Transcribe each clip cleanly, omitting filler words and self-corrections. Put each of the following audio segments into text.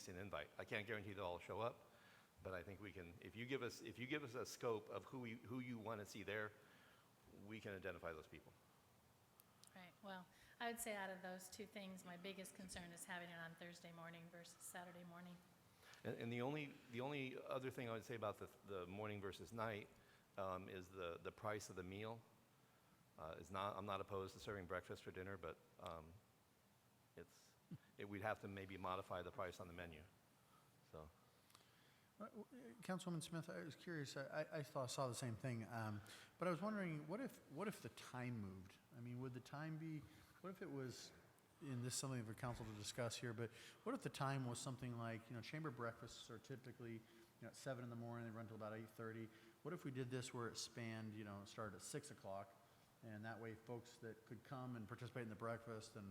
least an invite. I can't guarantee they'll all show up, but I think we can, if you give us a scope of who you want to see there, we can identify those people. Right. Well, I would say out of those two things, my biggest concern is having it on Thursday morning versus Saturday morning. And the only other thing I would say about the morning versus night is the price of the meal. I'm not opposed to serving breakfast for dinner, but we'd have to maybe modify the price on the menu. So. Councilwoman Smith, I was curious. I saw the same thing, but I was wondering, what if the time moved? I mean, would the time be? What if it was? And this is something for council to discuss here. But what if the time was something like, chamber breakfasts are typically, at 7 in the morning, they run till about 8:30. What if we did this where it spanned, started at 6 o'clock, and that way folks that could come and participate in the breakfast and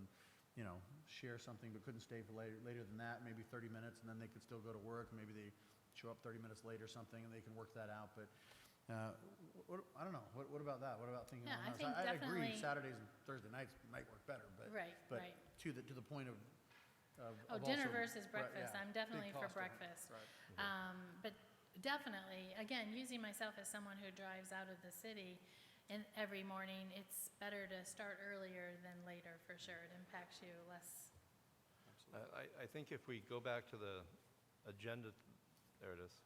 share something but couldn't stay for later than that, maybe 30 minutes, and then they could still go to work. Maybe they show up 30 minutes late or something, and they can work that out. But I don't know. What about that? What about thinking? Yeah, along I those? think I definitely. agree. Saturdays and Thursday nights might work better, but Right. to the point of Dinner also- versus breakfast. yeah, I'm definitely big for cost of it. breakfast. Right. But definitely, again, using myself as someone who drives out of the city and every morning, it's better to start earlier than later for sure. It impacts you less. I think if we go back to the agenda, there it is.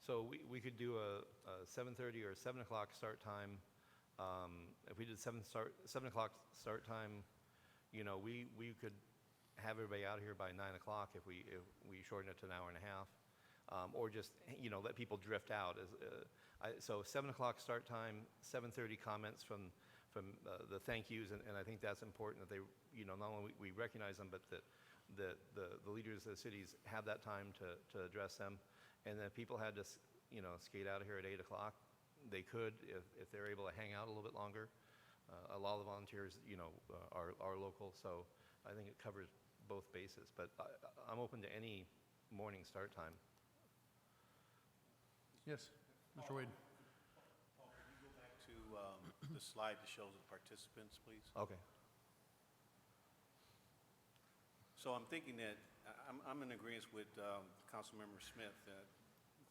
So we could do a 7:30 or 7 o'clock start time. If we did 7 o'clock start time, we could have everybody out here by 9 o'clock if we shorten it to an hour and a half, or just let people drift out. So 7 o'clock start time, 7:30 comments from the thank yous, and I think that's important that they not only we recognize them, but that the leaders of the cities have that time to address them. And then if people had to, skate out of here at 8 o'clock, they could if they're able to hang out a little bit longer. A lot of the volunteers, are local, so I think it covers both bases. But I'm open to any morning start time. Yes, Mr. Wade. Paul, can you go back to the slide that shows the participants, please? Okay. So I'm thinking that I'm in agreement with Councilmember Smith that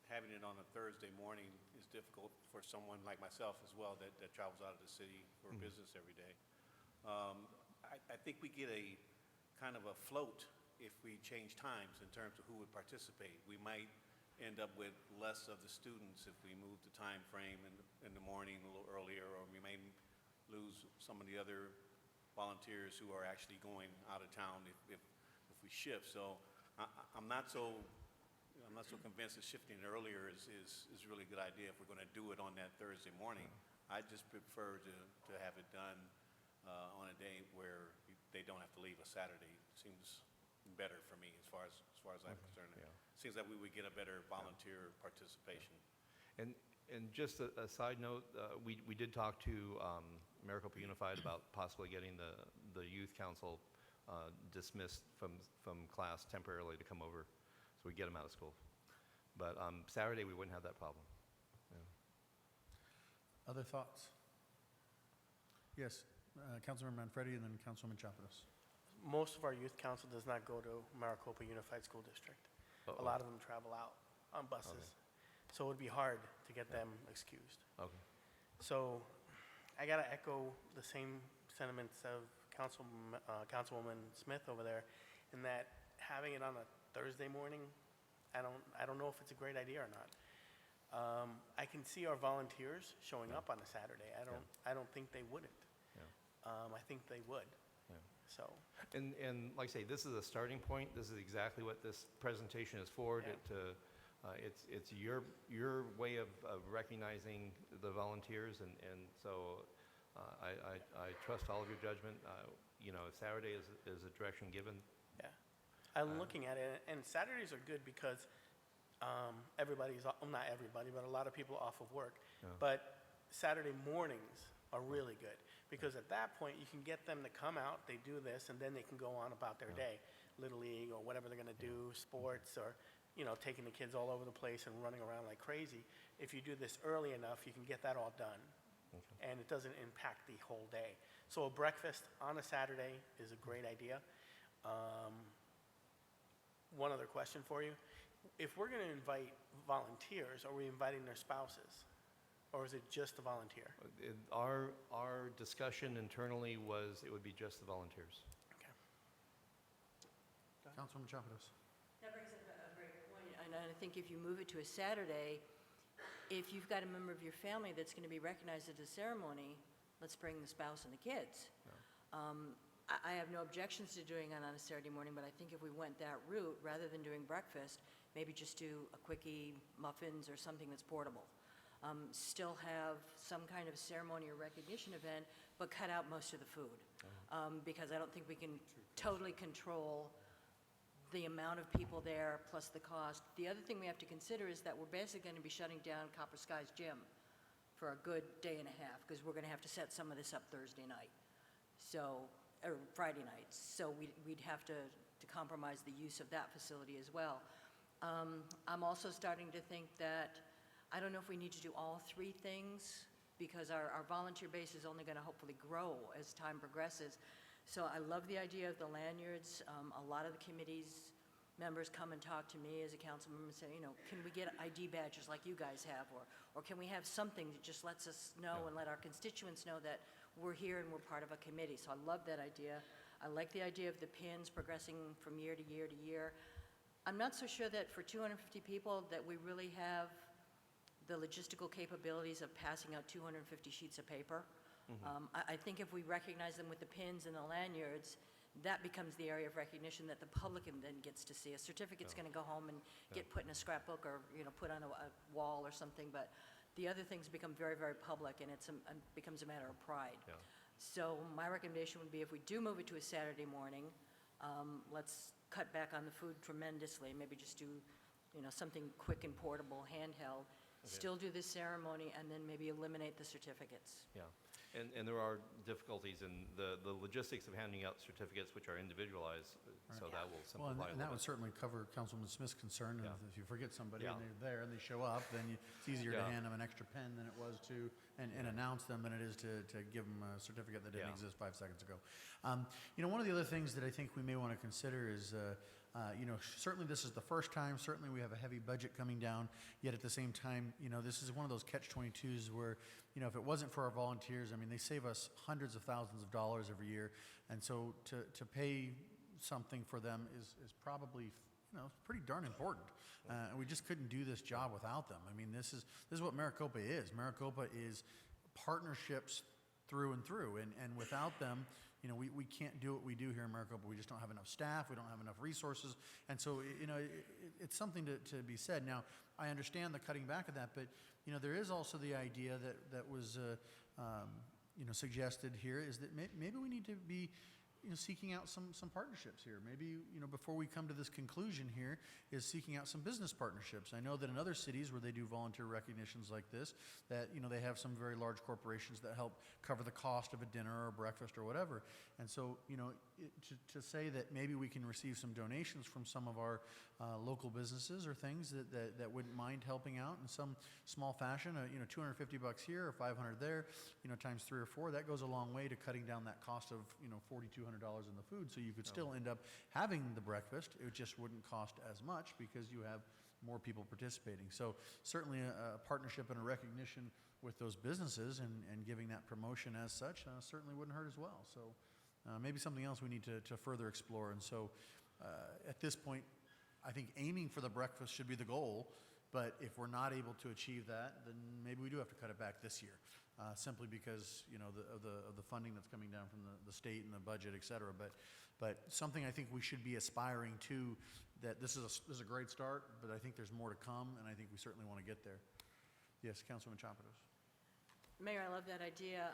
having it on a Thursday morning is difficult for someone like myself as well that travels out of the city for business every day. I think we get a kind of a float if we change times in terms of who would participate. We might end up with less of the students if we move the time frame in the morning a little earlier, or we may lose some of the other volunteers who are actually going out of town if we shift. So I'm not so convinced that shifting it earlier is really a good idea if we're going to do it on that Thursday morning. I just prefer to have it done on a day where they don't have to leave a Saturday. It seems better for me as far as I'm concerned. Yeah. Seems that we would get a better volunteer participation. And just a side note, we did talk to Maricopa Unified about possibly getting the youth council dismissed from class temporarily to come over, so we get them out of school. But Saturday we wouldn't have that problem. Yeah. Other thoughts? Yes, Councilmember Manfredi and then Councilwoman Chapados. Most of our youth council does not go to Maricopa Unified School District. A lot of them travel out on buses. Okay. So it would be hard to get them excused. Okay. So I got to echo the same sentiments of Councilwoman Smith over there, in that having it on a Thursday morning, I don't know if it's a great idea or not. I can see our volunteers showing up on a Saturday. I don't think they wouldn't. Yeah. I think they would. Yeah. So. And like I say, this is a starting point. This is exactly what this presentation is for. Yeah. It's your way of recognizing the volunteers, and so I trust all of your judgment. Saturday is a direction given. Yeah, I'm looking at it, and Saturdays are good because everybody's, well, not everybody, but a lot of people are off of work. Yeah. But Saturday mornings are really good because at that point you can get them to come out, they do this, and then they can go on about their day, Little League or whatever they're going to do, sports, or taking the kids all over the place and running around like crazy. If you do this early enough, you can get that all done. Okay. And it doesn't impact the whole day. So a breakfast on a Saturday is a great idea. one other question for you. If we're going to invite volunteers, are we inviting their spouses? Or is it just the volunteer? Our discussion internally was it would be just the volunteers. Okay. Councilwoman Chapados. That brings up a great point, and I think if you move it to a Saturday, if you've got a member of your family that's going to be recognized at the ceremony, let's bring the spouse and the kids. I have no objections to doing it on a Saturday morning, but I think if we went that route, rather than doing breakfast, maybe just do a quickie, muffins, or something that's portable. Still have some kind of ceremony or recognition event, but cut out most of the food. Because I don't think we can totally control the amount of people there plus the cost. The other thing we have to consider is that we're basically going to be shutting down Copper Sky's gym for a good day and a half, because we're going to have to set some of this up Thursday night, or Friday nights. So we'd have to compromise the use of that facility as well. I'm also starting to think that, I don't know if we need to do all three things, because our volunteer base is only going to hopefully grow as time progresses. So I love the idea of the lanyards. A lot of the committee's members come and talk to me as a council member and say, can we get ID badges like you guys have? Or can we have something that just lets us know and let our constituents know that we're here and we're part of a committee? So I love that idea. I like the idea of the pins progressing from year to year to year. I'm not so sure that for 250 people that we really have the logistical capabilities of passing out 250 sheets of paper. I think if we recognize them with the pins and the lanyards, that becomes the area of recognition that the public then gets to see. A certificate's going to go home and get put in a scrapbook or put on a wall or something, but the other things become very, very public, and it becomes a matter of pride. Yeah. So my recommendation would be, if we do move it to a Saturday morning, let's cut back on the food tremendously. Maybe just do something quick and portable, handheld. Still do the ceremony, and then maybe eliminate the certificates. Yeah, and there are difficulties in the logistics of handing out certificates, which are individualized, so that will Well, simplify a and that little would bit. certainly cover Councilman Smith's concern. Yeah. If you forget somebody Yeah. and they're there and they show up, then it's easier to Yeah. hand them an extra pen than it was to, and announce them than it is to give them a certificate that didn't Yeah. exist 5 seconds ago. One of the other things that I think we may want to consider is, certainly this is the first time, certainly we have a heavy budget coming down, yet at the same time, this is one of those catch-22s where, if it wasn't for our volunteers, I mean, they save us hundreds of thousands of dollars every year, and so to pay something for them is probably, pretty darn important. And we just couldn't do this job without them. I mean, this is what Maricopa is. Maricopa is partnerships through and through, and without them, we can't do what we do here in Maricopa. We just don't have enough staff, we don't have enough resources, and so, it's something to be said. Now, I understand the cutting back of that, but, there is also the idea that was, suggested here, is that maybe we need to be, seeking out some partnerships here. Maybe, before we come to this conclusion here, is seeking out some business partnerships. I know that in other cities where they do volunteer recognitions like this, that, they have some very large corporations that help cover the cost of a dinner or breakfast or whatever. And so, to say that maybe we can receive some donations from some of our local businesses or things that wouldn't mind helping out in some small fashion, $250 here or $500 there, times 3 or 4, that goes a long way to cutting down that cost of, $4,200 in the food. So you could still end up having the breakfast. It just wouldn't cost as much because you have more people participating. So certainly a partnership and a recognition with those businesses and giving that promotion as such certainly wouldn't hurt as well. So maybe something else we need to further explore. And so at this point, I think aiming for the breakfast should be the goal, but if we're not able to achieve that, then maybe we do have to cut it back this year, simply because, of the funding that's coming down from the state and the budget, et cetera. But something I think we should be aspiring to, that this is a great start, but I think there's more to come, and I think we certainly want to get there. Yes, Councilwoman Chapados. Mayor, I love that idea.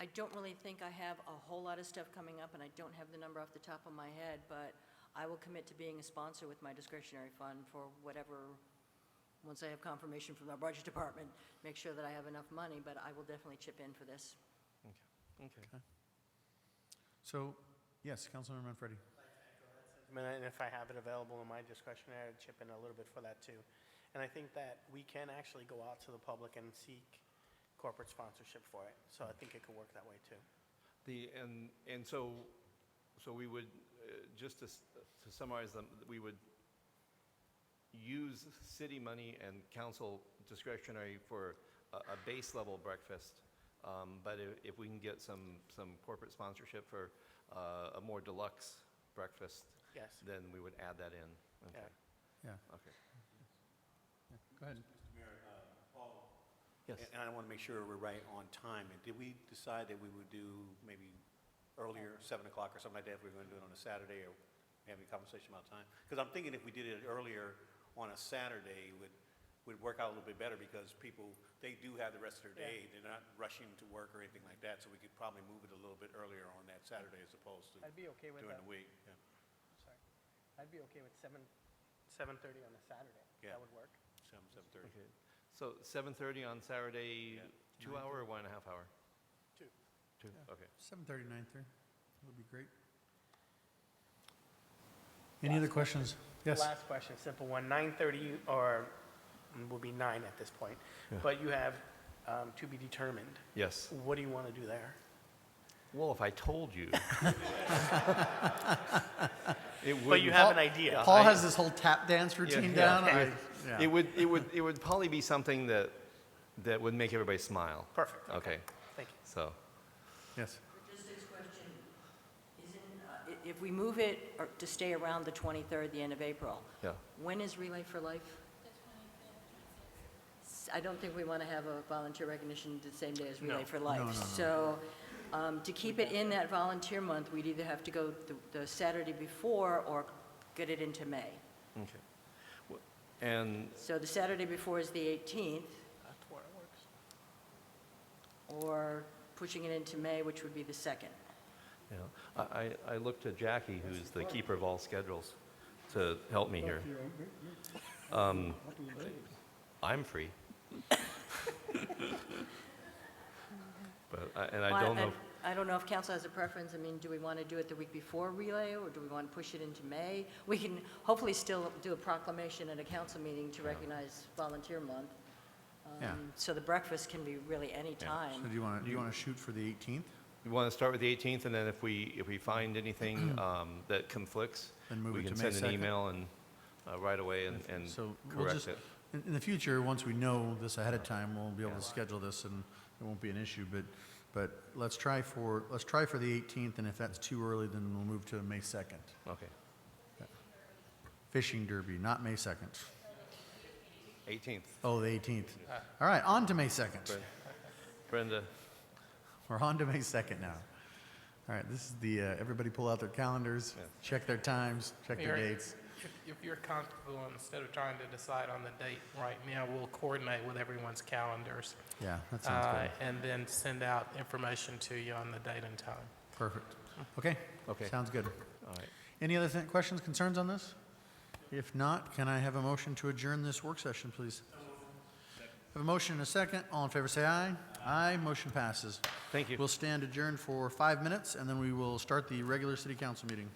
I don't really think I have a whole lot of stuff coming up, and I don't have the number off the top of my head, but I will commit to being a sponsor with my discretionary fund for whatever, once I have confirmation from our budget department, make sure that I have enough money, but I will definitely chip in for this. Okay. So, yes, Councilmember Manfredi. And if I have it available in my discretionary, I'd chip in a little bit for that too. And I think that we can actually go out to the public and seek corporate sponsorship for it. So I think it could work that way too. So we would, just to summarize them, we would use city money and council discretionary for a base level breakfast. But if we can get some corporate sponsorship for a more deluxe breakfast, Yes. then we would add that in. Okay. Yeah, Okay. go ahead. Mr. Mayor, Paul, Yes. and I want to make sure we're right on time. And did we decide that we would do maybe earlier, 7 o'clock or something like that, if we were going to do it on a Saturday, or having a conversation about time? Because I'm thinking if we did it earlier on a Saturday, would work out a little bit better, because people, they do have the rest of their day. They're not rushing to work or anything like that, so we could probably move it a little bit earlier on that Saturday as opposed to I'd be okay with during that. the week. Yeah. Sorry. I'd be okay with 7:30 on a Saturday. Yeah. That would work. 7:30. Okay. So 7:30 on Saturday, Yeah. 2 hour or 1.5 hour? 2. 2, okay. 7:30, 9:30, would be great. Any other questions? Yes? Last question, simple one. 9:30 or will be 9 at this point. Yeah. But you have to be determined. Yes. What do you want to do there? Well, if I told you. It But would you be- have an idea. Paul has this whole tap dance routine yeah, down. okay. Yeah. It would probably be something that would make everybody smile. Perfect. Okay, Thank you. so, Yes. Just this question, if we move it to stay around the 23rd, the end of April, yeah. when is Relay for Life? I don't think we want to have a volunteer recognition the same day as Relay No. for Life. No. So to keep it in that volunteer month, we'd either have to go the Saturday before or get it into May. Okay. And, So the Saturday before is the 18th, That's where it works. or pushing it into May, which would be the 2nd. you know, I looked to Jackie, who's the keeper of all schedules, to help me here. I'm free. But, I don't know, I don't know if council has a preference. I mean, do we want to do it the week before Relay, or do we want to push it into May? We can hopefully still do a proclamation at a council meeting to recognize Volunteer Month. Yeah. So the breakfast can be really any So time. do you want to shoot for the 18th? we want to start with the 18th, and then if we find anything that conflicts, Then move we it can to May send an 2nd? email and, right away and So we'll correct just, it. in the future, once we know this ahead of time, we'll be able to Yeah. schedule this and it won't be an issue. But let's try for the 18th, and if that's too early, then we'll move to May 2nd. Okay. Fishing Derby, not May 2nd. 18th. Oh, the 18th. All right, on to May 2nd. Brenda, We're on to May 2nd now. All right, this is the, everybody pull out their calendars, Yeah. check their times, check their Mayor, dates. If you're comfortable, instead of trying to decide on the date right now, we'll coordinate with everyone's calendars. Yeah, that sounds good. And then send out information to you on the date and time. Perfect. Okay? Okay. Sounds good. all right. Any other questions, concerns on this? If not, can I have a motion to adjourn this work session, please? Have a motion and a second. All in favor, say aye. Aye, motion passes. Thank you. We'll stand adjourned for 5 minutes, and then we will start the regular city council meeting.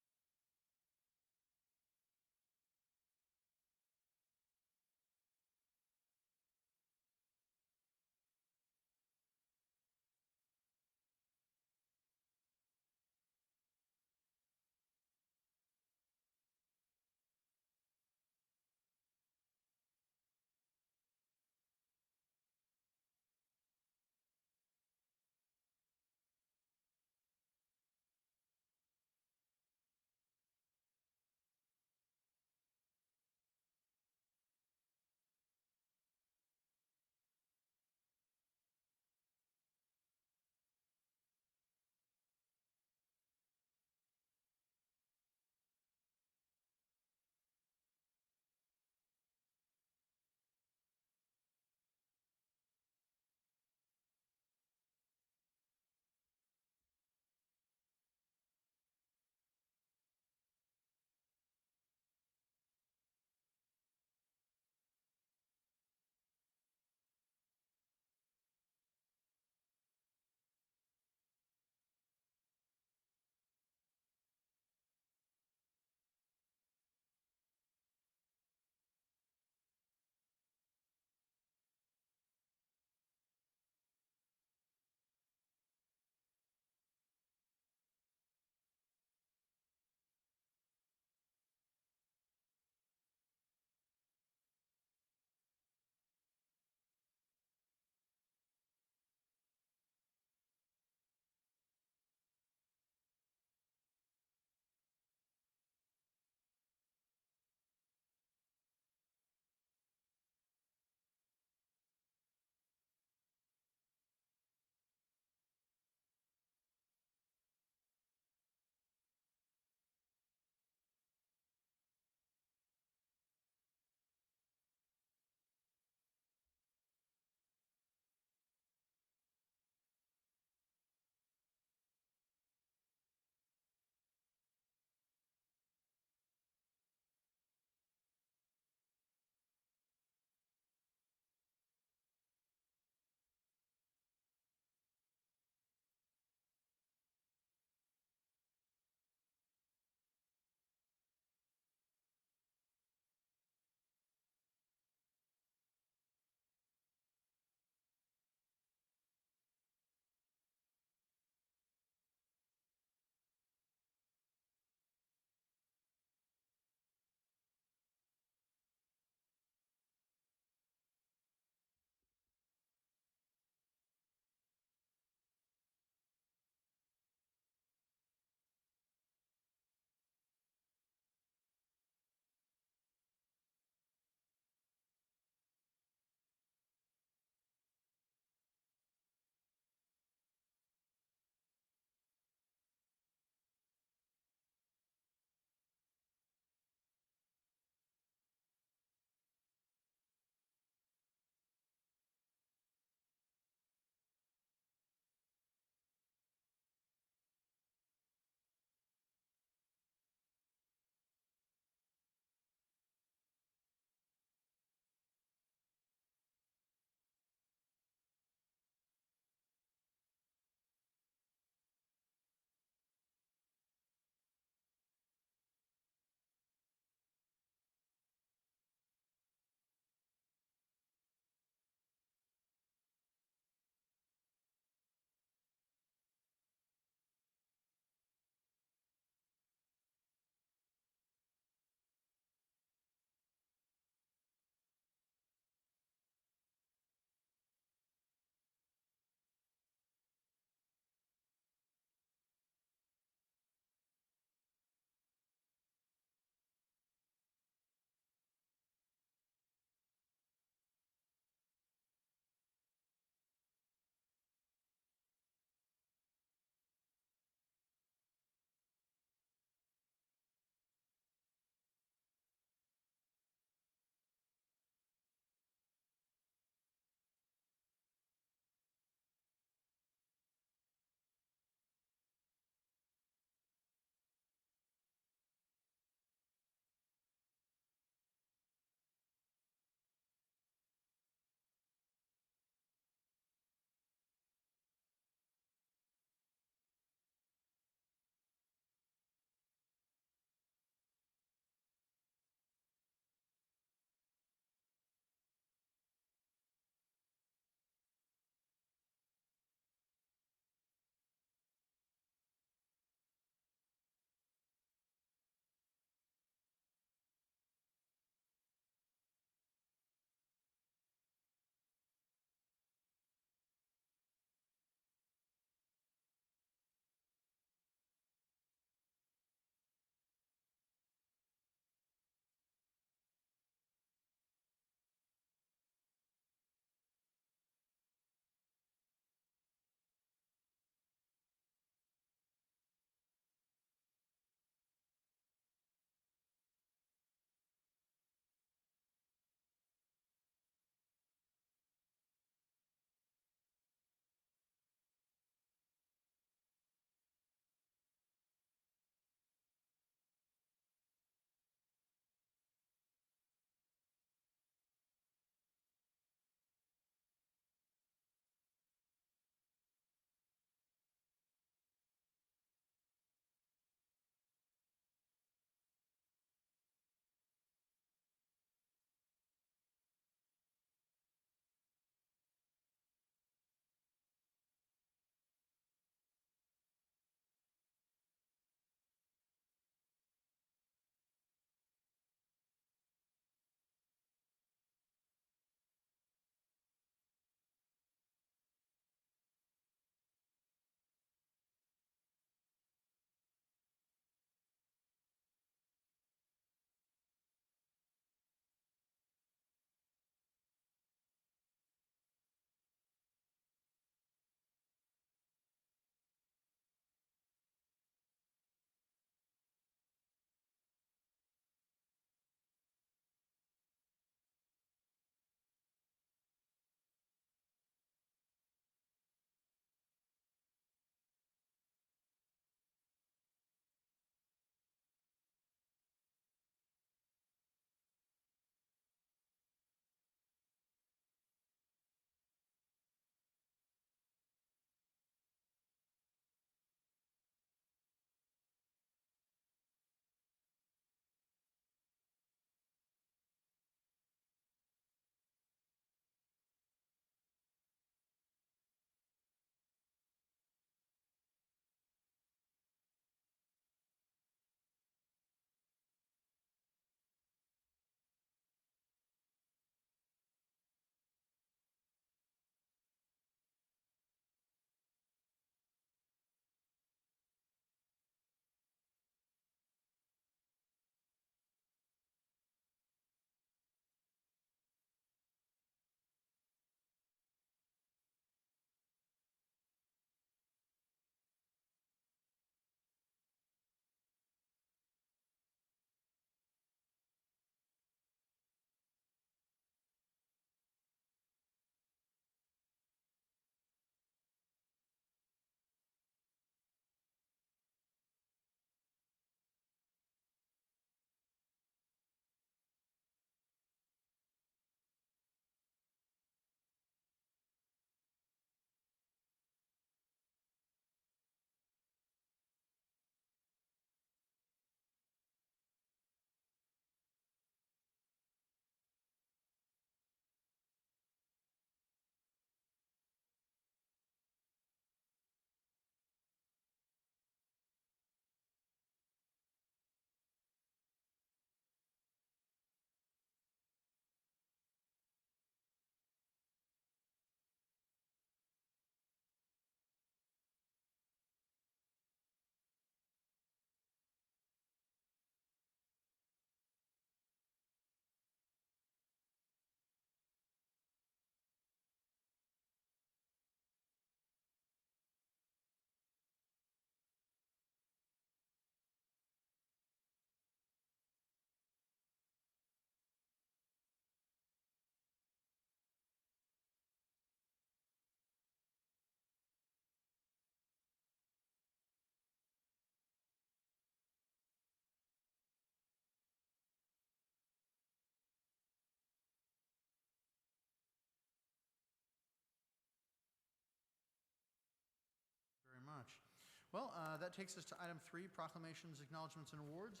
Well, that takes us to item 3, proclamations, acknowledgements, and awards.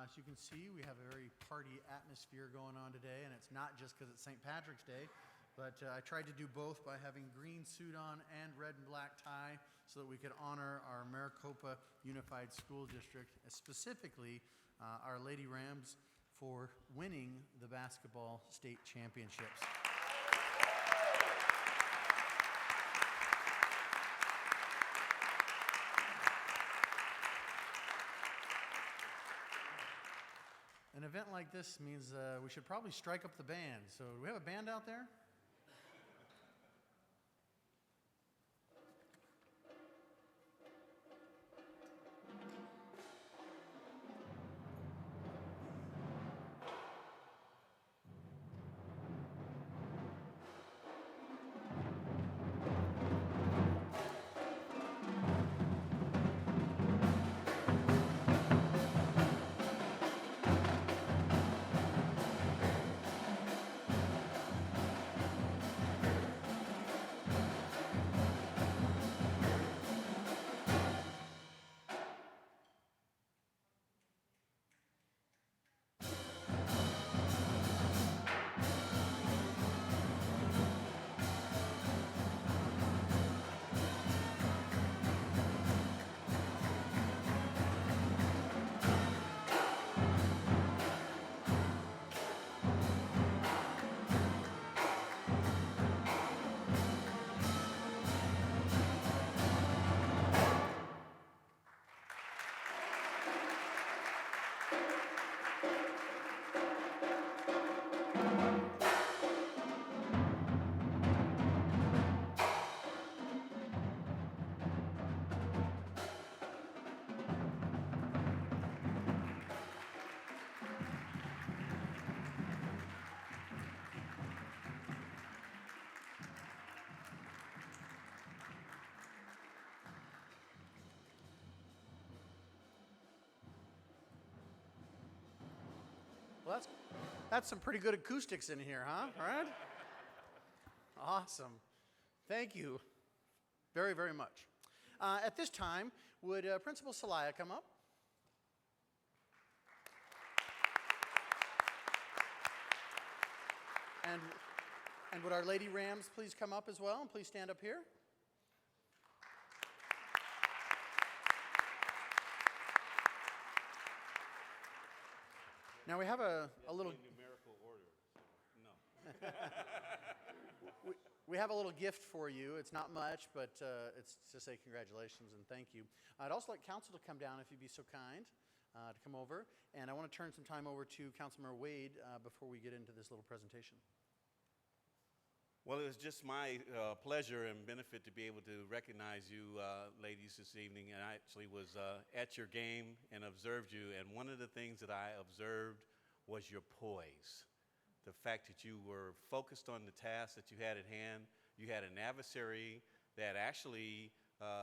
As you can see, we have a very party atmosphere going on today, and it's not just because it's St. Patrick's Day, but I tried to do both by having green suit on and red and black tie so that we could honor our Maricopa Unified School District, specifically our Lady Rams, for winning the basketball state championships. An event like this means we should probably strike up the band. So do we have a band out there? Well, that's some pretty good acoustics in here, huh? All right? Awesome. Thank you very, very much. At this time, would Principal Celaya come up? And would our Lady Rams please come up as well, and please stand up here? Now we have a little numerical order. No. we have a little gift for you. It's not much, but it's to say congratulations and thank you. I'd also like council to come down if you'd be so kind to come over, and I want to turn some time over to Councilmember Wade before we get into this little presentation. Well, it was just my pleasure and benefit to be able to recognize you ladies this evening. And I actually was at your game and observed you. And one of the things that I observed was your poise. The fact that you were focused on the task that you had at hand. You had an adversary that actually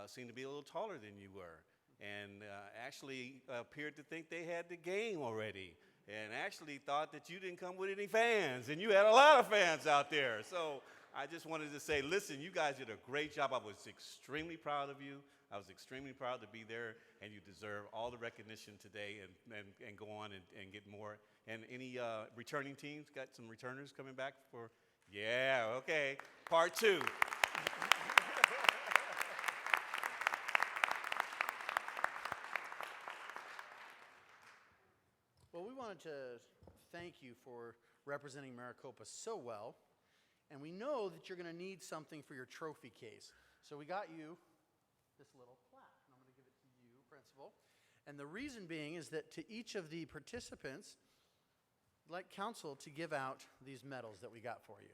seemed to be a little taller than you were. And actually appeared to think they had the game already. And actually thought that you didn't come with any fans, and you had a lot of fans out there. So I just wanted to say, listen, you guys did a great job. I was extremely proud of you. I was extremely proud to be there, and you deserve all the recognition today and go on and get more. And any returning teams, got some returners coming back for? Yeah, okay, part 2. Well, we wanted to thank you for representing Maricopa so well, and we know that you're going to need something for your trophy case. So we got you this little plaque, and I'm going to give it to you, Principal. And the reason being is that to each of the participants, I'd like council to give out these medals that we got for you.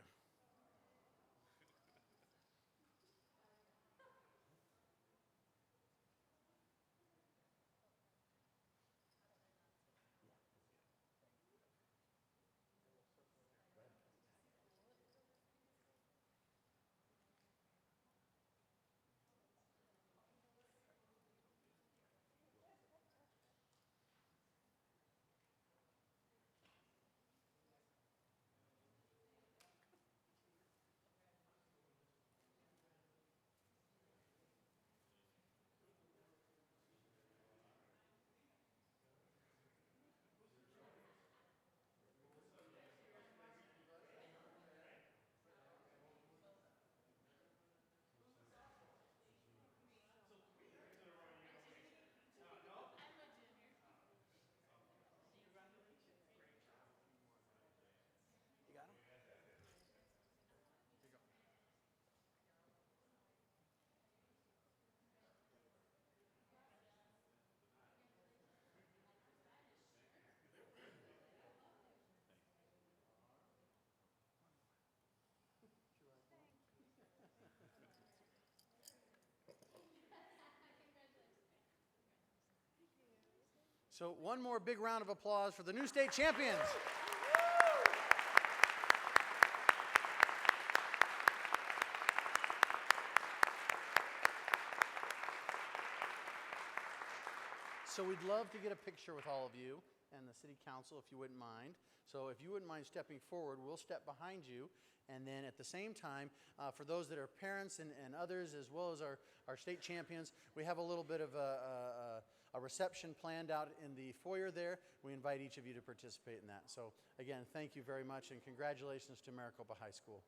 So one more big round of applause for the new state champions. So we'd love to get a picture with all of you and the city council, if you wouldn't mind. So if you wouldn't mind stepping forward, we'll step behind you. And then at the same time, for those that are parents and others, as well as our state champions, we have a little bit of a reception planned out in the foyer there. We invite each of you to participate in that. So again, thank you very much, and congratulations to Maricopa High School.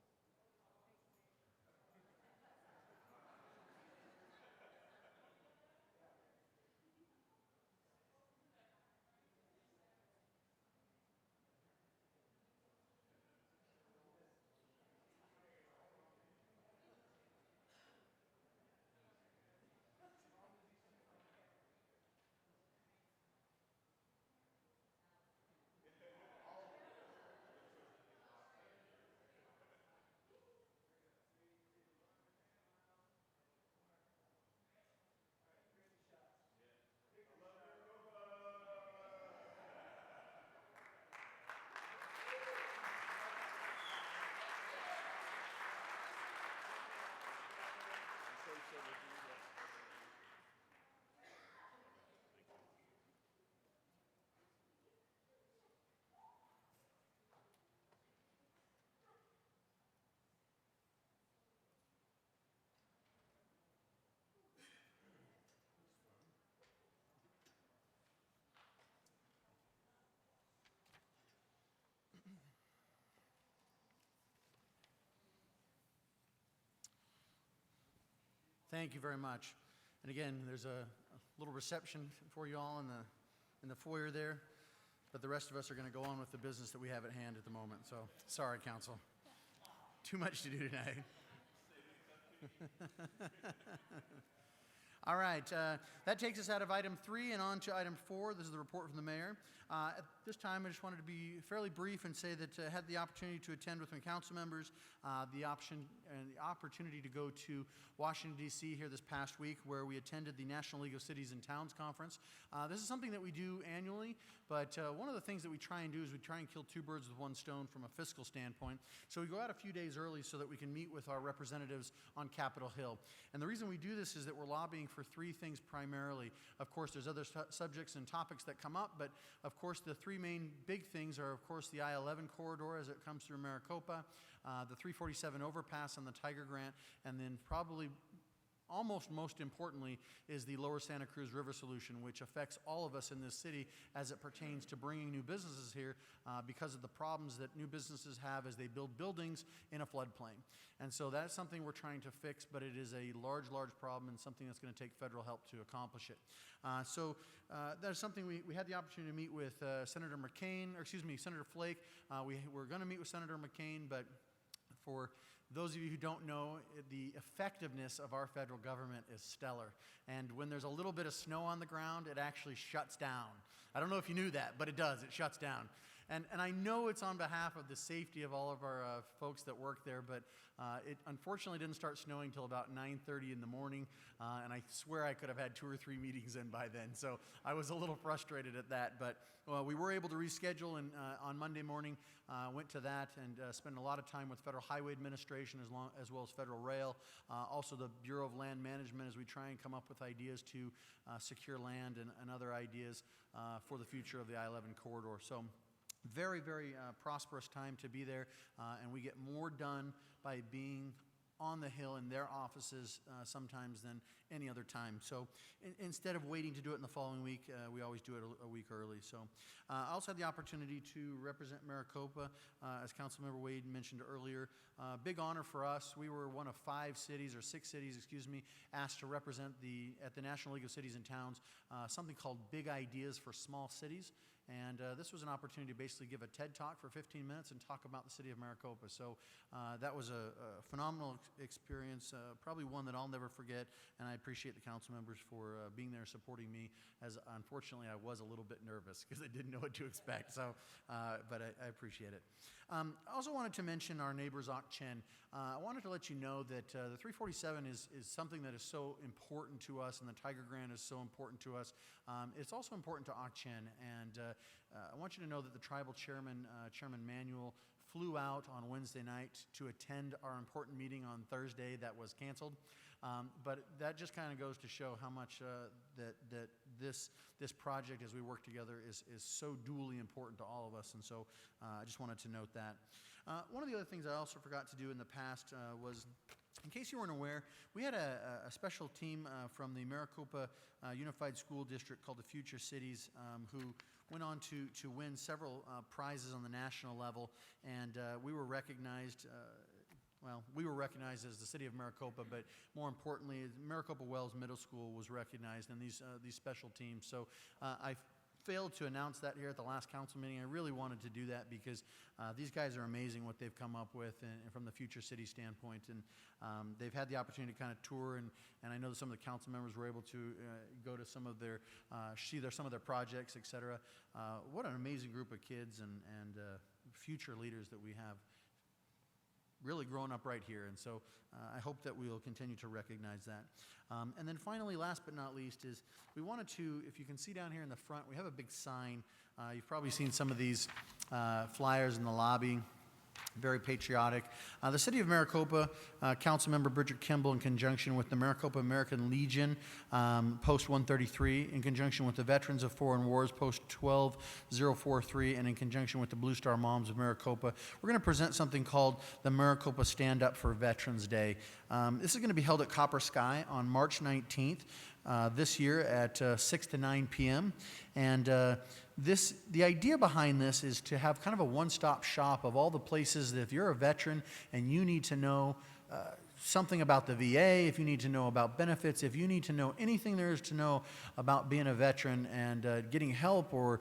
Thank you very much. And again, there's a little reception for you all in the foyer there, but the rest of us are going to go on with the business that we have at hand at the moment. So, sorry, council. Too much to do tonight. All right, that takes us out of item 3 and on to item 4. This is the report from the mayor. At this time, I just wanted to be fairly brief and say that I had the opportunity to attend with my council members, the opportunity to go to Washington, D.C. here this past week, where we attended the National League of Cities and Towns Conference. This is something that we do annually, but one of the things that we try and do is we try and kill two birds with one stone from a fiscal standpoint. So we go out a few days early so that we can meet with our representatives on Capitol Hill. And the reason we do this is that we're lobbying for 3 things primarily. Of course, there's other subjects and topics that come up, but of course, the 3 main big things are, of course, the I-11 corridor as it comes through Maricopa, the 347 overpass on the Tiger Grant, and then probably almost most importantly is the Lower Santa Cruz River solution, which affects all of us in this city as it pertains to bringing new businesses here because of the problems that new businesses have as they build buildings in a floodplain. And so that's something we're trying to fix, but it is a large, large problem and something that's going to take federal help to accomplish it. So that's something we had the opportunity to meet with Senator Flake. We're going to meet with Senator McCain, but for those of you who don't know, the effectiveness of our federal government is stellar. And when there's a little bit of snow on the ground, it actually shuts down. I don't know if you knew that, but it does. It shuts down. And I know it's on behalf of the safety of all of our folks that work there, but it unfortunately didn't start snowing until about 9:30 in the morning, and I swear I could have had 2 or 3 meetings in by then. So I was a little frustrated at that, but we were able to reschedule, and on Monday morning went to that and spent a lot of time with Federal Highway Administration as well as Federal Rail, also the Bureau of Land Management as we try and come up with ideas to secure land and other ideas for the future of the I-11 corridor. So very, very prosperous time to be there, and we get more done by being on the Hill in their offices sometimes than any other time. So instead of waiting to do it in the following week, we always do it a week early. So I also had the opportunity to represent Maricopa, as Councilmember Wade mentioned earlier. Big honor for us. We were one of 6 cities, asked to represent at the National League of Cities and Towns something called Big Ideas for Small Cities. And this was an opportunity to basically give a TED Talk for 15 minutes and talk about the city of Maricopa. So that was a phenomenal experience, probably one that I'll never forget, and I appreciate the council members for being there supporting me, as unfortunately I was a little bit nervous because I didn't know what to expect, so, but I appreciate it. I also wanted to mention our neighbors, Ak-Chen. I wanted to let you know that the 347 is something that is so important to us, and the Tiger Grant is so important to us. It's also important to Ak-Chen, and I want you to know that the tribal chairman, Chairman Manuel, flew out on Wednesday night to attend our important meeting on Thursday that was canceled. But that just kind of goes to show how much that this project, as we work together, is so dually important to all of us. And so I just wanted to note that. One of the other things I also forgot to do in the past was, in case you weren't aware, we had a special team from the Maricopa Unified School District called the Future Cities, who went on to win several prizes on the national level, and we were recognized. Well, we were recognized as the city of Maricopa, but more importantly, Maricopa Wells Middle School was recognized in these special teams. So I failed to announce that here at the last council meeting. I really wanted to do that because these guys are amazing what they've come up with, and from the Future City standpoint. And they've had the opportunity to kind of tour, and I know that some of the council members were able to go to some of their, some of their projects, et cetera. What an amazing group of kids and future leaders that we have, really growing up right here. And so I hope that we will continue to recognize that. And then finally, last but not least, is we wanted to, if you can see down here in the front, we have a big sign. You've probably seen some of these flyers in the lobby. Very patriotic. The City of Maricopa, Councilmember Bridget Kimball, in conjunction with the Maricopa American Legion, Post 133, in conjunction with the Veterans of Foreign Wars, Post 12043, and in conjunction with the Blue Star Moms of Maricopa, we're going to present something called the Maricopa Stand Up for Veterans Day. This is going to be held at Copper Sky on March 19th. This year at 6 to 9 p.m. And the idea behind this is to have kind of a one-stop shop of all the places that if you're a veteran and you need to know something about the VA, if you need to know about benefits, if you need to know anything there is to know about being a veteran and getting help or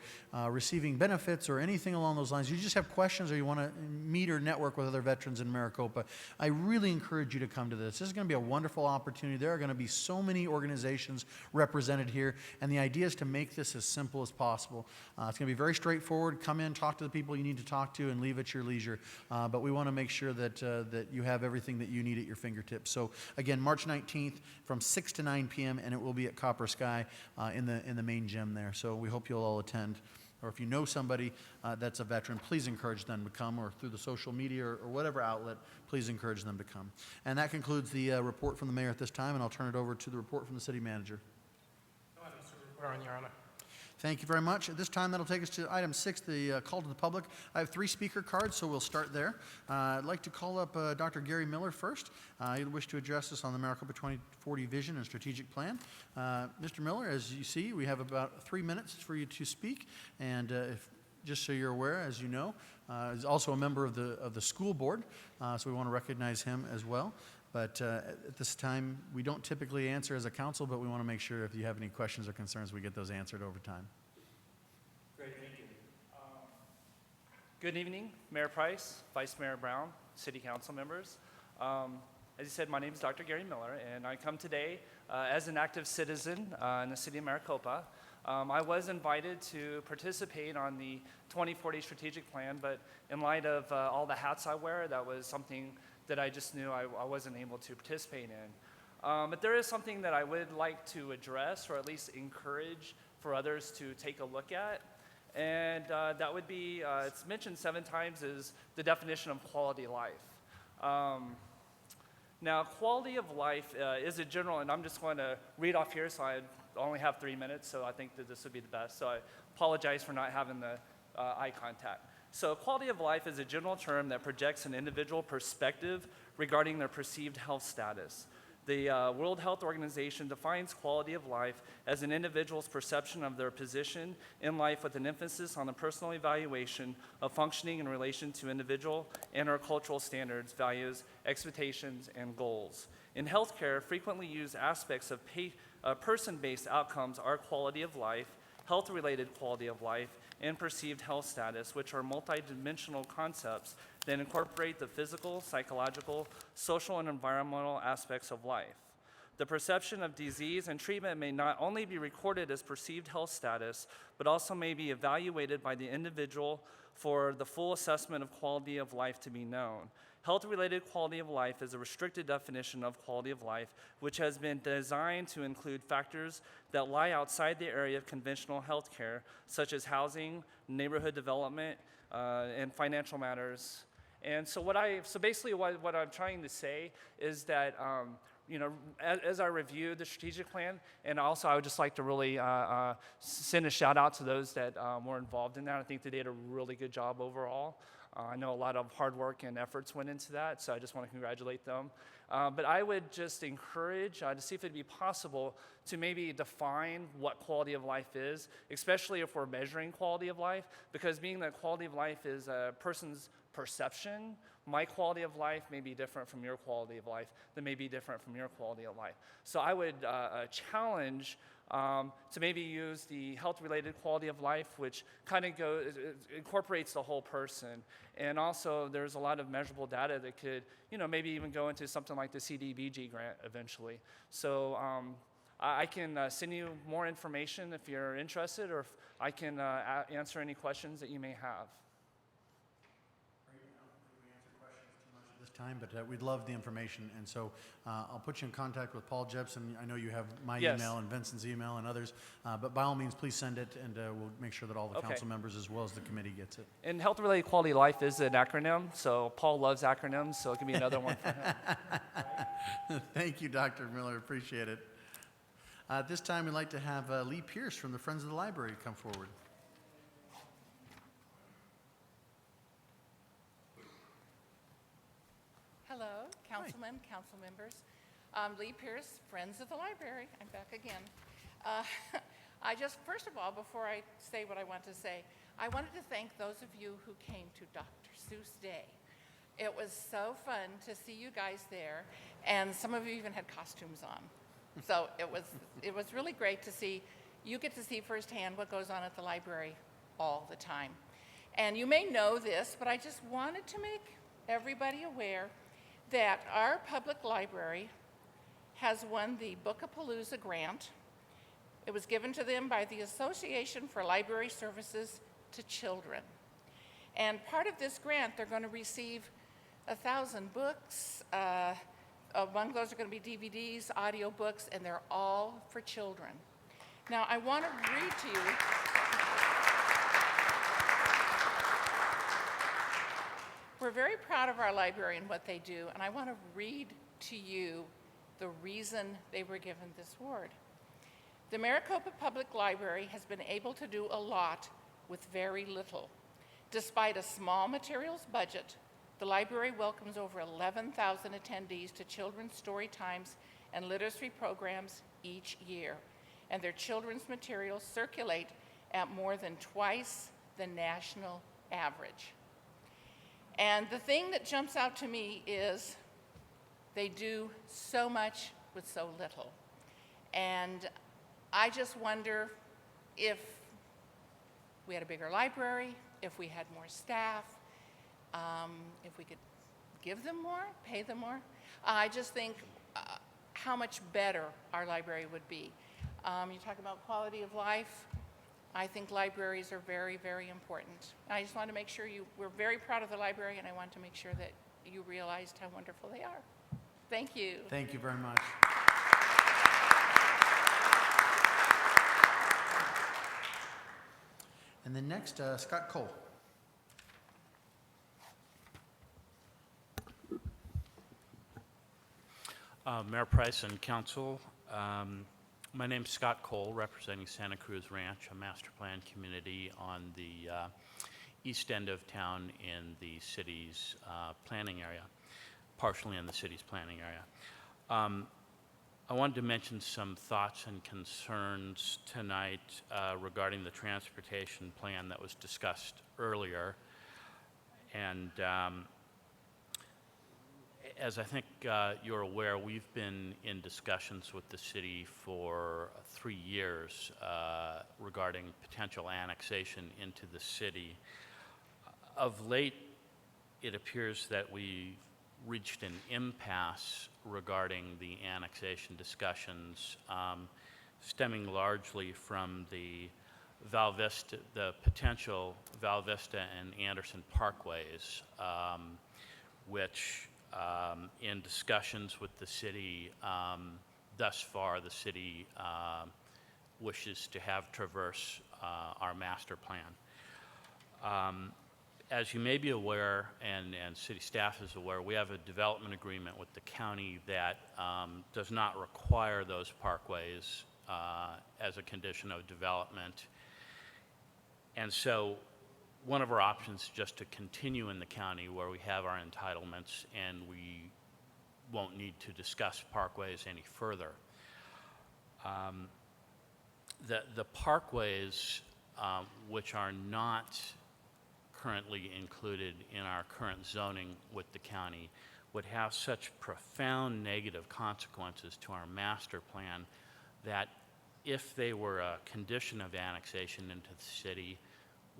receiving benefits or anything along those lines, you just have questions or you want to meet or network with other veterans in Maricopa, I really encourage you to come to this. This is going to be a wonderful opportunity. There are going to be so many organizations represented here, and the idea is to make this as simple as possible. It's going to be very straightforward. Come in, talk to the people you need to talk to, and leave at your leisure. But we want to make sure that you have everything that you need at your fingertips. So again, March 19th from 6 to 9 p.m. and it will be at Copper Sky in the main gym there. So we hope you'll all attend. Or if you know somebody that's a veteran, please encourage them to come, or through the social media or whatever outlet, please encourage them to come. And that concludes the report from the mayor at this time, and I'll turn it over to the report from the city manager. No items to report on, Your Honor. Thank you very much. At this time, that'll take us to item 6, the call to the public. I have 3 speaker cards, so we'll start there. I'd like to call up Dr. Gary Miller first. He'll wish to address us on the Maricopa 2040 Vision and Strategic Plan. Mr. Miller, as you see, we have about 3 minutes for you to speak. And just so you're aware, as you know, is also a member of the school board, so we want to recognize him as well. But at this time, we don't typically answer as a council, but we want to make sure if you have any questions or concerns, we get those answered over time. Great, thank you. Good evening, Mayor Price, Vice Mayor Brown, City Council members. As you said, my name is Dr. Gary Miller, and I come today as an active citizen in the City of Maricopa. I was invited to participate on the 2040 Strategic Plan, but in light of all the hats I wear, that was something that I just knew I wasn't able to participate in. But there is something that I would like to address, or at least encourage for others to take a look at. And that would be, it's mentioned 7 times, is the definition of quality life. Now, quality of life is a general, and I'm just going to read off here, so I only have 3 minutes, so I think that this would be the best. So I apologize for not having the eye contact. So quality of life is a general term that projects an individual perspective regarding their perceived health status. The World Health Organization defines quality of life as an individual's perception of their position in life, with an emphasis on the personal evaluation of functioning in relation to individual and or cultural standards, values, expectations, and goals. In healthcare, frequently used aspects of person-based outcomes are quality of life, health-related quality of life, and perceived health status, which are multidimensional concepts that incorporate the physical, psychological, social, and environmental aspects of life. The perception of disease and treatment may not only be recorded as perceived health status, but also may be evaluated by the individual for the full assessment of quality of life to be known. Health-related quality of life is a restricted definition of quality of life, which has been designed to include factors that lie outside the area of conventional health care, such as housing, neighborhood development, and financial matters. And so basically what I'm trying to say is that, as I review the strategic plan, and also I would just like to really send a shout out to those that were involved in that. I think they did a really good job overall. I know a lot of hard work and efforts went into that, so I just want to congratulate them. But I would just encourage to see if it'd be possible to maybe define what quality of life is, especially if we're measuring quality of life, because being that quality of life is a person's perception, my quality of life may be different from your quality of life, that may be different from your quality of life. So I would challenge to maybe use the health-related quality of life, which kind of incorporates the whole person. And also, there's a lot of measurable data that could, maybe even go into something like the CDBG grant eventually. So I can send you more information if you're interested, or if I can answer any questions that you may have. This time, but we'd love the information, and so I'll put you in contact with Paul Jepson. I know you have my Yes. email and Vincent's email and others, but by all means, please send it, and we'll make sure that all the Okay. council members as well as the committee gets it. And health-related quality of life is an acronym, so Paul loves acronyms, so it can be another one for him. Thank you, Dr. Miller. Appreciate it. At this time, we'd like to have Lee Pierce from the Friends of the Library come forward. Hello, councilmen, council members. Lee Pierce, Friends of the Library. I'm back again. First of all, before I say what I want to say, I wanted to thank those of you who came to Dr. Seuss Day. It was so fun to see you guys there, and some of you even had costumes on. So it was really great to see. You get to see firsthand what goes on at the library all the time. And you may know this, but I just wanted to make everybody aware that our public library has won the Bookapalooza grant. It was given to them by the Association for Library Services to Children. And part of this grant, they're going to receive 1,000 books. Among those are going to be DVDs, audiobooks, and they're all for children. Now, I want to read to you. We're very proud of our library and what they do, and I want to read to you the reason they were given this award. The Maricopa Public Library has been able to do a lot with very little. Despite a small materials budget, the library welcomes over 11,000 attendees to children's story times and literacy programs each year, and their children's materials circulate at more than twice the national average. And the thing that jumps out to me is they do so much with so little. And I just wonder if we had a bigger library, if we had more staff, if we could give them more, pay them more. I just think how much better our library would be. You talk about quality of life. I think libraries are very, very important. I just want to make sure we're very proud of the library, and I want to make sure that you realized how wonderful they are. Thank you. Thank you very much. And then next, Scott Cole. Mayor Price and Council, my name's Scott Cole, representing Santa Cruz Ranch, a master plan community on the east end of town in the city's planning area, partially in the city's planning area. I wanted to mention some thoughts and concerns tonight regarding the transportation plan that was discussed earlier. And As I think you're aware, we've been in discussions with the city for 3 years regarding potential annexation into the city. Of late, it appears that we reached an impasse regarding the annexation discussions, stemming largely from the potential Val Vista and Anderson Parkways, which in discussions with the city, thus far the city wishes to have traverse our master plan. As you may be aware, and city staff is aware, we have a development agreement with the county that does not require those parkways as a condition of development. And so one of our options is just to continue in the county where we have our entitlements and we won't need to discuss parkways any further. The parkways, which are not currently included in our current zoning with the county, would have such profound negative consequences to our master plan that if they were a condition of annexation into the city,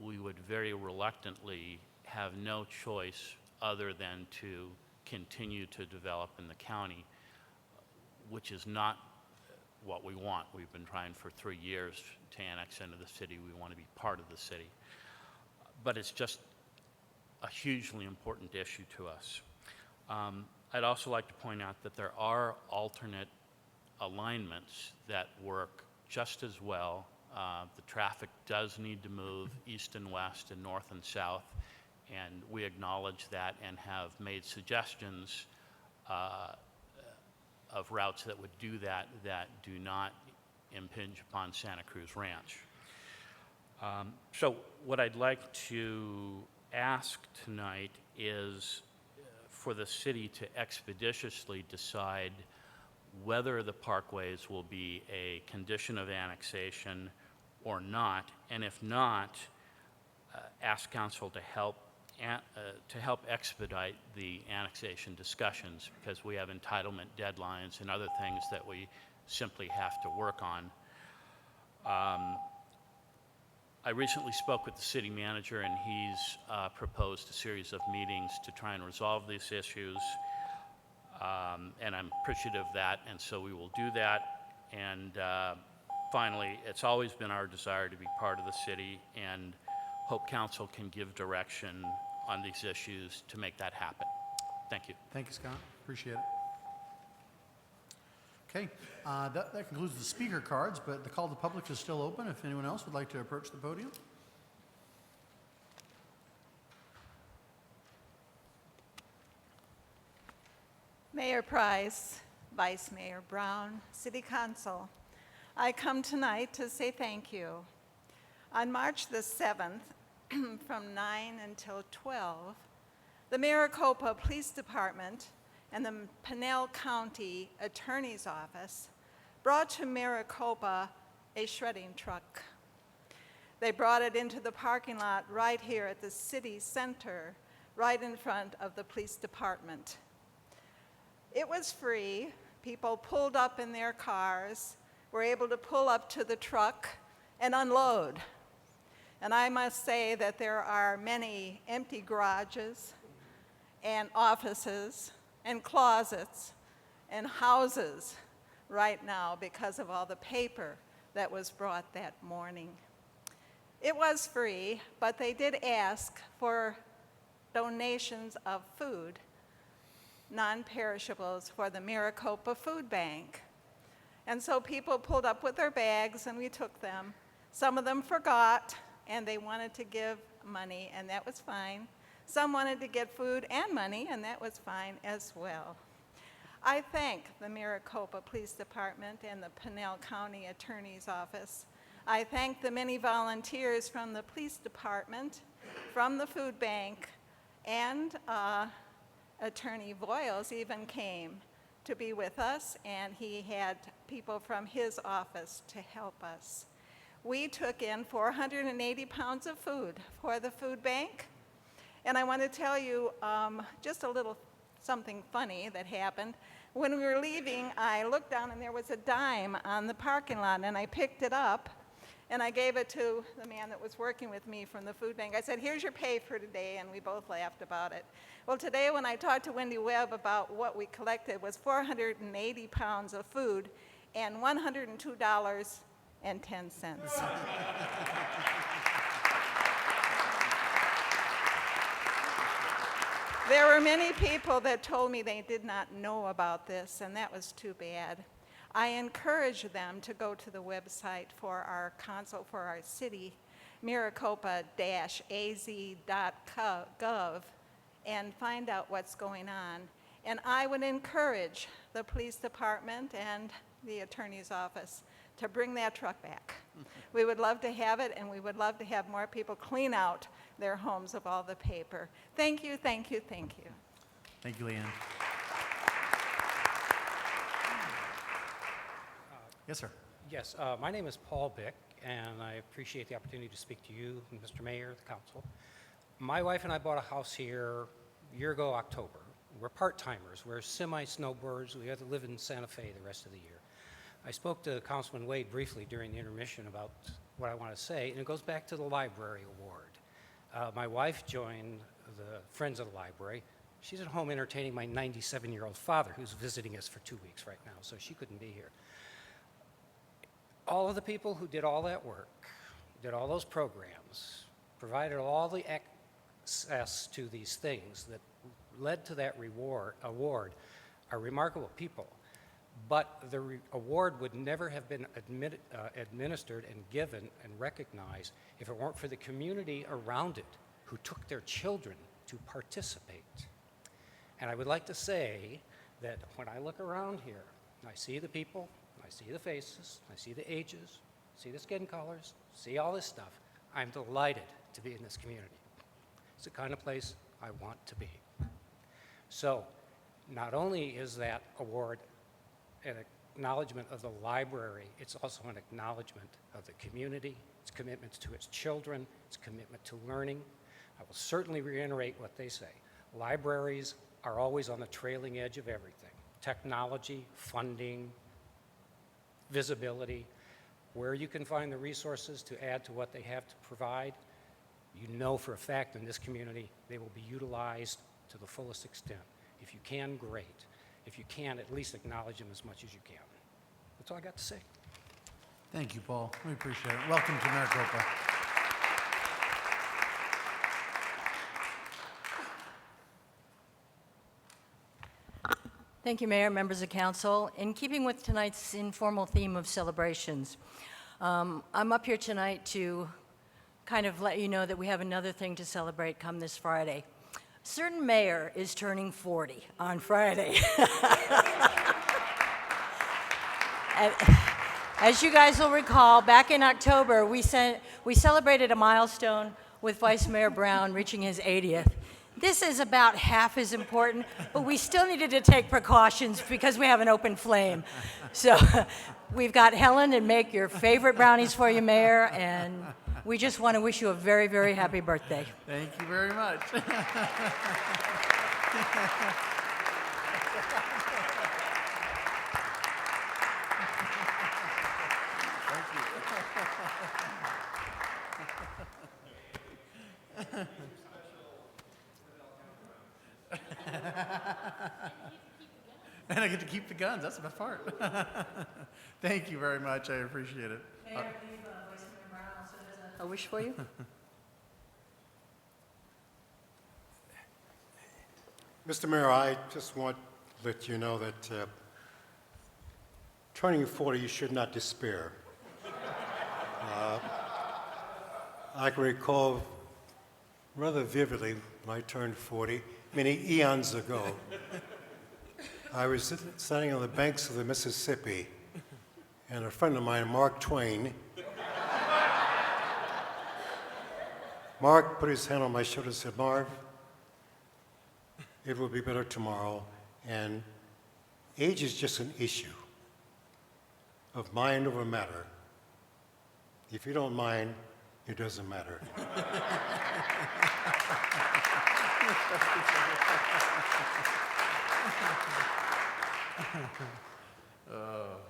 we would very reluctantly have no choice other than to continue to develop in the county, which is not what we want. We've been trying for 3 years to annex into the city. We want to be part of the city. But it's just a hugely important issue to us. I'd also like to point out that there are alternate alignments that work just as well. The traffic does need to move east and west and north and south, and we acknowledge that and have made suggestions of routes that would do that do not impinge upon Santa Cruz Ranch. So what I'd like to ask tonight is for the city to expeditiously decide whether the parkways will be a condition of annexation or not, and if not, ask council to help expedite the annexation discussions, because we have entitlement deadlines and other things that we simply have to work on. I recently spoke with the city manager, and he's proposed a series of meetings to try and resolve these issues, and I'm appreciative of that, and so we will do that. And finally, it's always been our desire to be part of the city, and hope council can give direction on these issues to make that happen. Thank you. Thank you, Scott. Appreciate it. Okay, that concludes the speaker cards, but the call to the public is still open if anyone else would like to approach the podium. Mayor Price, Vice Mayor Brown, City Council, I come tonight to say thank you. On March the 7th, from 9 until 12, the Maricopa Police Department and the Pinal County Attorney's Office brought to Maricopa a shredding truck. They brought it into the parking lot right here at the city center, right in front of the police department. It was free. People pulled up in their cars, were able to pull up to the truck and unload. And I must say that there are many empty garages and offices and closets and houses right now because of all the paper that was brought that morning. It was free, but they did ask for donations of food, non-perishables, for the Maricopa Food Bank. And so people pulled up with their bags and we took them. Some of them forgot and they wanted to give money, and that was fine. Some wanted to get food and money, and that was fine as well. I thank the Maricopa Police Department and the Pinal County Attorney's Office. I thank the many volunteers from the police department, from the food bank, and Attorney Voiles even came to be with us, and he had people from his office to help us. We took in 480 pounds of food for the food bank. And I want to tell you just a little something funny that happened. When we were leaving, I looked down and there was a dime on the parking lot, and I picked it up and I gave it to the man that was working with me from the food bank. I said, "Here's your pay for today," and we both laughed about it. Well, today when I talked to Wendy Webb about what we collected was 480 pounds of food and $102.10. There were many people that told me they did not know about this, and that was too bad. I encourage them to go to the website for our council, for our city, maricopa-az.gov, and find out what's going on. And I would encourage the police department and the attorney's office to bring that truck back. We would love to have it, and we would love to have more people clean out their homes of all the paper. Thank you, thank you, thank you. Thank you, Leanne. Yes, sir. Yes, my name is Paul Bick, and I appreciate the opportunity to speak to you, Mr. Mayor, the council. My wife and I bought a house here a year ago, October. We're part-timers. We're semi-snowbirds. We have to live in Santa Fe the rest of the year. I spoke to Councilman Wade briefly during the intermission about what I want to say, and it goes back to the library award. My wife joined the Friends of the Library. She's at home entertaining my 97-year-old father, who's visiting us for 2 weeks right now, so she couldn't be here. All of the people who did all that work, did all those programs, provided all the access to these things that led to that award are remarkable people. But the award would never have been administered and given and recognized if it weren't for the community around it who took their children to participate. And I would like to say that when I look around here, I see the people, I see the faces, I see the ages, see the skin colors, see all this stuff. I'm delighted to be in this community. It's the kind of place I want to be. So not only is that award an acknowledgement of the library, it's also an acknowledgement of the community, its commitment to its children, its commitment to learning. I will certainly reiterate what they say. Libraries are always on the trailing edge of everything. Technology, funding, visibility, where you can find the resources to add to what they have to provide, you know for a fact in this community they will be utilized to the fullest extent. If you can, great. If you can, at least acknowledge them as much as you can. That's all I got to say. Thank you, Paul. We appreciate it. Welcome to Maricopa. Thank you, Mayor, members of council. In keeping with tonight's informal theme of celebrations, I'm up here tonight to kind of let you know that we have another thing to celebrate come this Friday. A certain mayor is turning 40 on Friday. As you guys will recall, back in October, we celebrated a milestone with Vice Mayor Brown reaching his 80th. This is about half as important, but we still needed to take precautions because we have an open flame. So we've got Helen and make your favorite brownies for you, Mayor, and we just want to wish you a very, very happy birthday. Thank you very much. And I get to keep the guns. That's the best part. Thank you very much. I appreciate it. Mayor, I believe Vice Mayor Brown also has a wish for you. Mr. Mayor, I just want to let you know that turning 40, you should not despair. I can recall rather vividly when I turned 40, many eons ago. I was standing on the banks of the Mississippi, and a friend of mine, Mark Twain, Mark put his hand on my shoulder and said, "Marv, it will be better tomorrow," and age is just an issue of mind over matter. If you don't mind, it doesn't matter.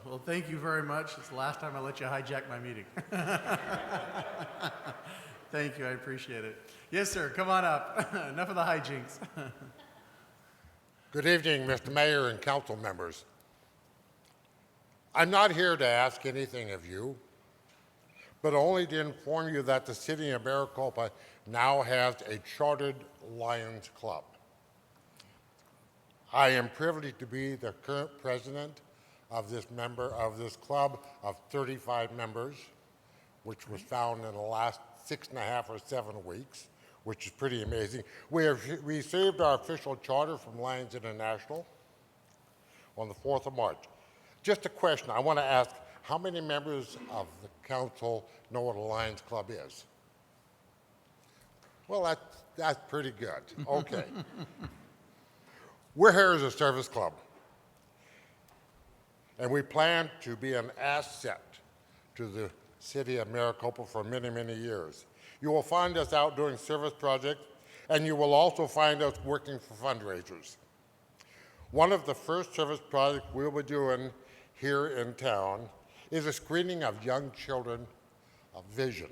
Well, thank you very much. It's the last time I let you hijack my meeting. Thank you, I appreciate it. Yes, sir, come on up. Enough of the hijinks. Good evening, Mr. Mayor and council members. I'm not here to ask anything of you, but only to inform you that the city of Maricopa now has a chartered Lions Club. I am privileged to be the current president of this club of 35 members, which was found in the last 6.5 or 7 weeks, which is pretty amazing. We have received our official charter from Lions International on the 4th of March. Just a question I want to ask, how many members of the council know what a Lions Club is? Well, that's pretty good. Okay. We're here as a service club, and we plan to be an asset to the city of Maricopa for many, many years. You will find us out doing service projects, and you will also find us working for fundraisers. One of the first service projects we'll be doing here in town is a screening of young children of vision.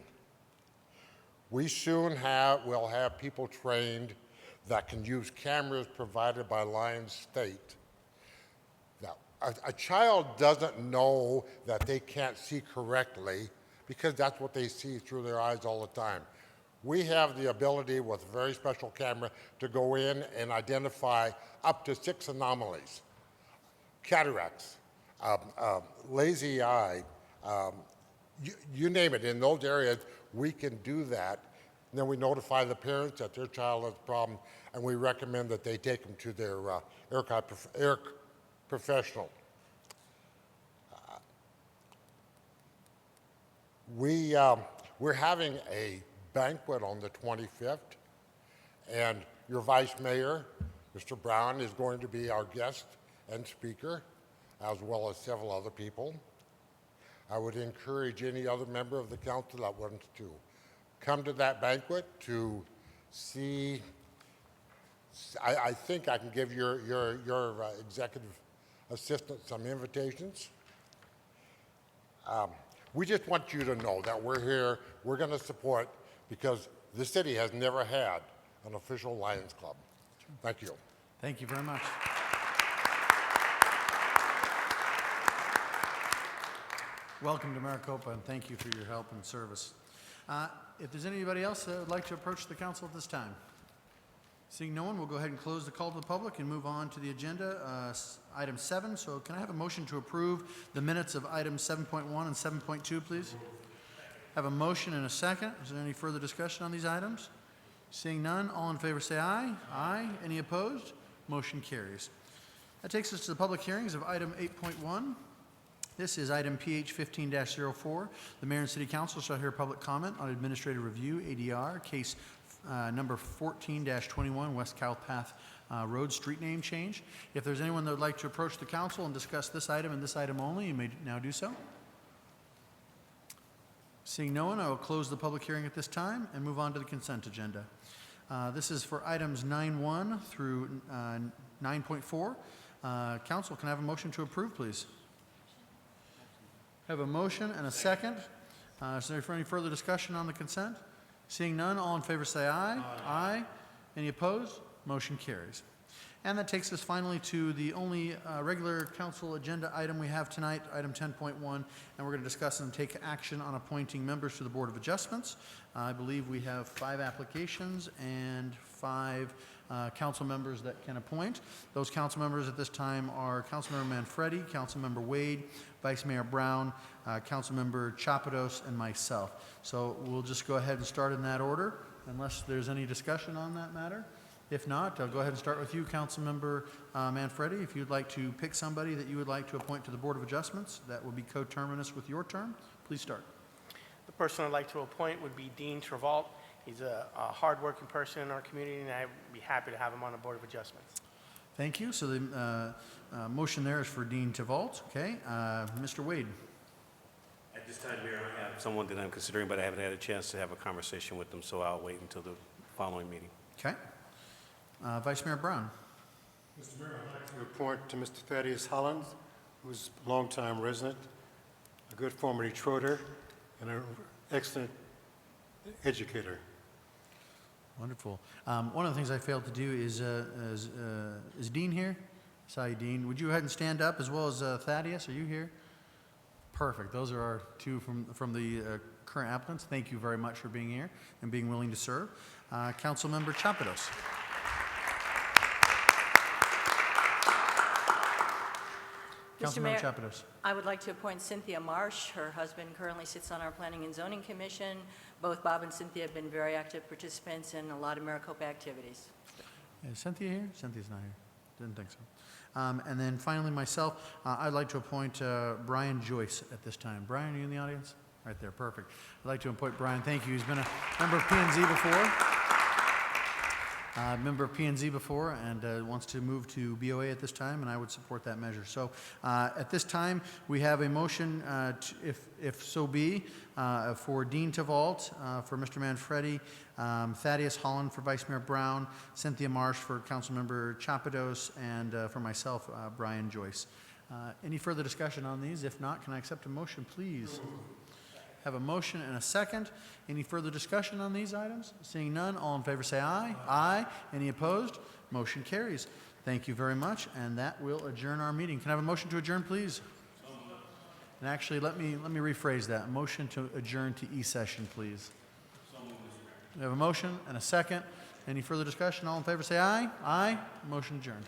We soon will have people trained that can use cameras provided by Lions State. Now, a child doesn't know that they can't see correctly because that's what they see through their eyes all the time. We have the ability with a very special camera to go in and identify up to 6 anomalies. Cataracts, lazy eye, you name it. In those areas, we can do that. And then we notify the parents that their child has a problem, and we recommend that they take them to their ear professional. We're having a banquet on the 25th, and your Vice Mayor, Mr. Brown, is going to be our guest and speaker, as well as several other people. I would encourage any other member of the council that wants to come to that banquet to see. I think I can give your executive assistant some invitations. We just want you to know that we're here, we're going to support, because the city has never had an official Lions Club. Thank you. Thank you very much. Welcome to Maricopa, and thank you for your help and service. If there's anybody else that would like to approach the council at this time? Seeing no one, we'll go ahead and close the call to the public and move on to the agenda, item 7. So can I have a motion to approve the minutes of items 7.1 and 7.2, please? Have a motion and a second. Is there any further discussion on these items? Seeing none, all in favor say aye. Aye. Any opposed? Motion carries. That takes us to the public hearings of item 8.1. This is item PH 15-04. The Mayor and City Council shall hear public comment on administrative review, ADR, case number 14-21, West Cowpath Road street name change. If there's anyone that would like to approach the council and discuss this item and this item only, you may now do so. Seeing no one, I will close the public hearing at this time and move on to the consent agenda. This is for items 9.1 through 9.4. Council, can I have a motion to approve, please? Have a motion and a second. Is there any further discussion on the consent? Seeing none, all in favor say aye. Aye. Any opposed? Motion carries. And that takes us finally to the only regular council agenda item we have tonight, item 10.1, and we're going to discuss and take action on appointing members to the Board of Adjustments. I believe we have 5 applications and 5 council members that can appoint. Those council members at this time are Councilmember Manfredi, Councilmember Wade, Vice Mayor Brown, Councilmember Chapados, and myself. So we'll just go ahead and start in that order, unless there's any discussion on that matter. If not, I'll go ahead and start with you, Councilmember Manfredi. If you'd like to pick somebody that you would like to appoint to the Board of Adjustments, that will be coterminous with your term. Please start. The person I'd like to appoint would be Dean Travalt. He's a hardworking person in our community, and I'd be happy to have him on the Board of Adjustments. Thank you. So the motion there is for Dean Travalt. Okay. Mr. Wade. At this time, Mayor, I have someone that I'm considering, but I haven't had a chance to have a conversation with them, so I'll wait until the following meeting. Okay. Vice Mayor Brown. Mr. Mayor, I'd like to report to Mr. Thaddeus Holland, who's a longtime resident, a good former Detroiter, and an excellent educator. Wonderful. One of the things I failed to do is Dean here? Sorry, Dean. Would you go ahead and stand up as well as Thaddeus? Are you here? Perfect. Those are our two from the current applicants. Thank you very much for being here and being willing to serve. Councilmember Chapados. Mr. Mayor, Councilmember Chapados. I would like to appoint Cynthia Marsh. Her husband currently sits on our Planning and Zoning Commission. Both Bob and Cynthia have been very active participants in a lot of Maricopa activities. Is Cynthia here? Cynthia's not here. Didn't think so. And then finally, myself, I'd like to appoint Brian Joyce at this time. Brian, are you in the audience? Right there, perfect. I'd like to appoint Brian. Thank you. He's been a member of P&Z before. And wants to move to BOA at this time, and I would support that measure. So at this time, we have a motion, if so be, for Dean Tavalt, for Mr. Manfredi, Thaddeus Holland for Vice Mayor Brown, Cynthia Marsh for Councilmember Chapados, and for myself, Brian Joyce. Any further discussion on these? If not, can I accept a motion, please? Have a motion and a second. Any further discussion on these items? Seeing none, all in favor say aye. Aye. Any opposed? Motion carries. Thank you very much, and that will adjourn our meeting. Can I have a motion to adjourn, please? And actually, let me rephrase that. Motion to adjourn to E-session, please. We have a motion and a second. Any further discussion? All in favor say aye. Aye. Motion adjourned.